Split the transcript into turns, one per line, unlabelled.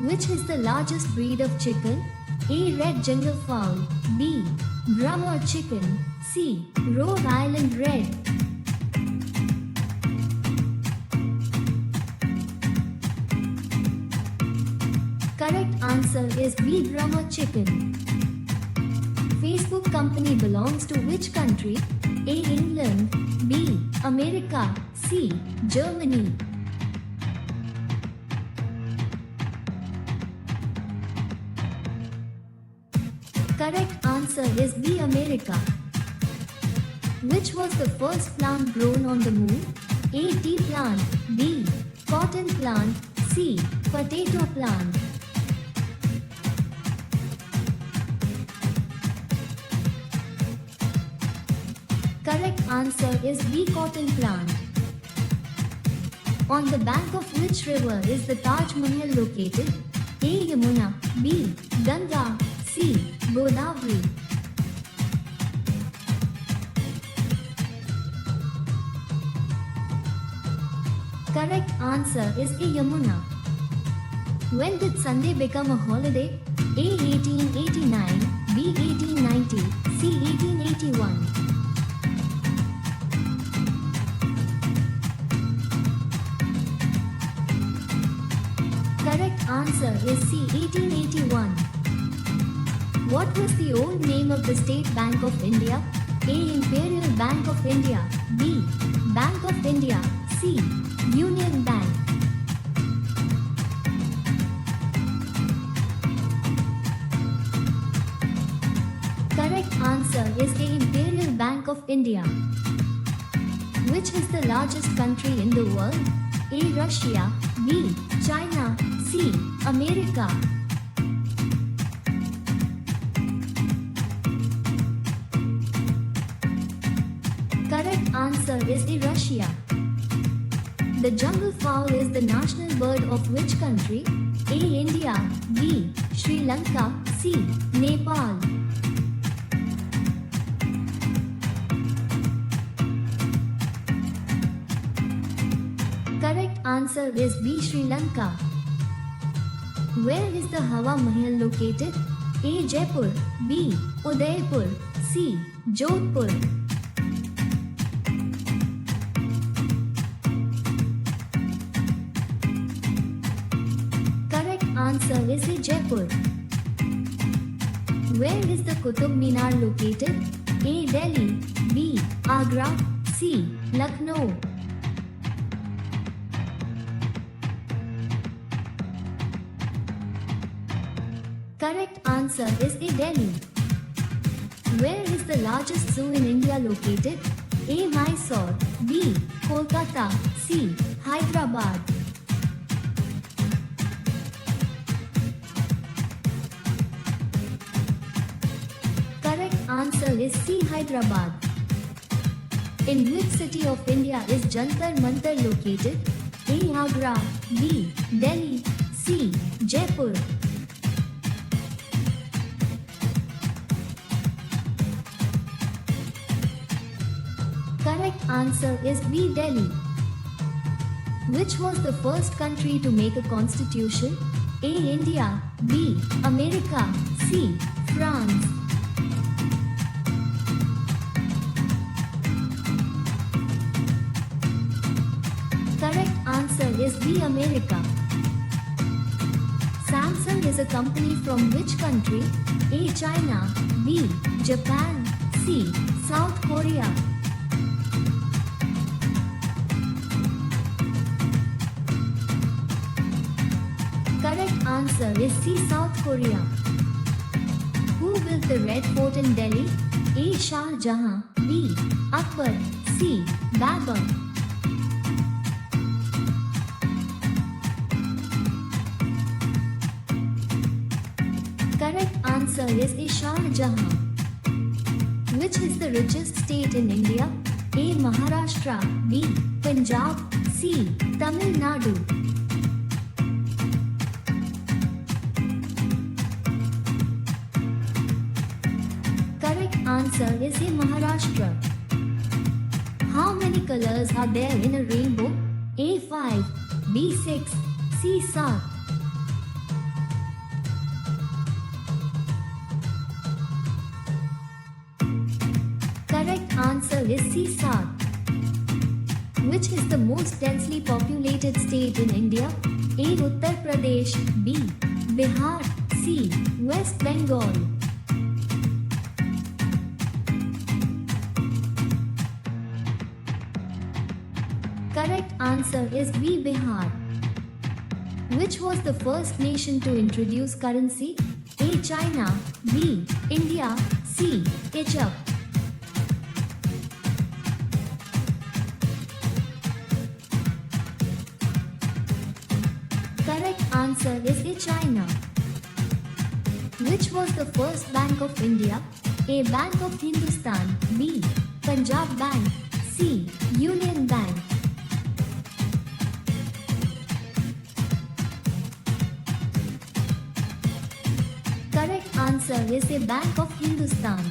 Which is the largest breed of chicken? A. Red Jungle Fowl. B. Brahma chicken. C. Rhode Island Red. Correct answer is B. Brahma chicken. Facebook company belongs to which country? A. England. B. America. C. Germany. Correct answer is B. America. Which was the first plant grown on the moon? A. Tea plant. B. Cotton plant. C. Potato plant. Correct answer is B. Cotton plant. On the bank of which river is the Taj Mahal located? A. Yamuna. B. Ganga. C. Godavari. Correct answer is A. Yamuna. When did Sunday become a holiday? A. 1889. B. 1890. C. 1881. Correct answer is C. 1881. What was the old name of the State Bank of India? A. Imperial Bank of India. B. Bank of India. C. Union Bank. Correct answer is A. Imperial Bank of India. Which is the largest country in the world? A. Russia. B. China. C. America. Correct answer is A. Russia. The jungle fowl is the national bird of which country? A. India. B. Sri Lanka. C. Nepal. Correct answer is B. Sri Lanka. Where is the Hawa Mahal located? A. Jaipur. B. Udaipur. C. Jodhpur. Correct answer is A. Jaipur. Where is the Qutub Minar located? A. Delhi. B. Agra. C. Lucknow. Correct answer is A. Delhi. Where is the largest zoo in India located? A. Mysore. B. Kolkata. C. Hyderabad. Correct answer is C. Hyderabad. In which city of India is Jantar Mantar located? A. Agra. B. Delhi. C. Jaipur. Correct answer is B. Delhi. Which was the first country to make a constitution? A. India. B. America. C. France. Correct answer is B. America. Samsung is a company from which country? A. China. B. Japan. C. South Korea. Correct answer is C. South Korea. Who built the Red Fort in Delhi? A. Shah Jahan. B. Akbar. C. Babur. Correct answer is A. Shah Jahan. Which is the richest state in India? A. Maharashtra. B. Punjab. C. Tamil Nadu. Correct answer is A. Maharashtra. How many colors are there in a rainbow? A. 5. B. 6. C. 7. is C. South. Which is the most densely populated state in India? A. Uttar Pradesh, B. Bihar, C. West Bengal. Correct answer is B. Bihar. Which was the first nation to introduce currency? A. China, B. India, C. Egypt. Correct answer is A. China. Which was the first Bank of India? A. Bank of Hindustan, B. Punjab Bank, C. Union Bank. Correct answer is A. Bank of Hindustan.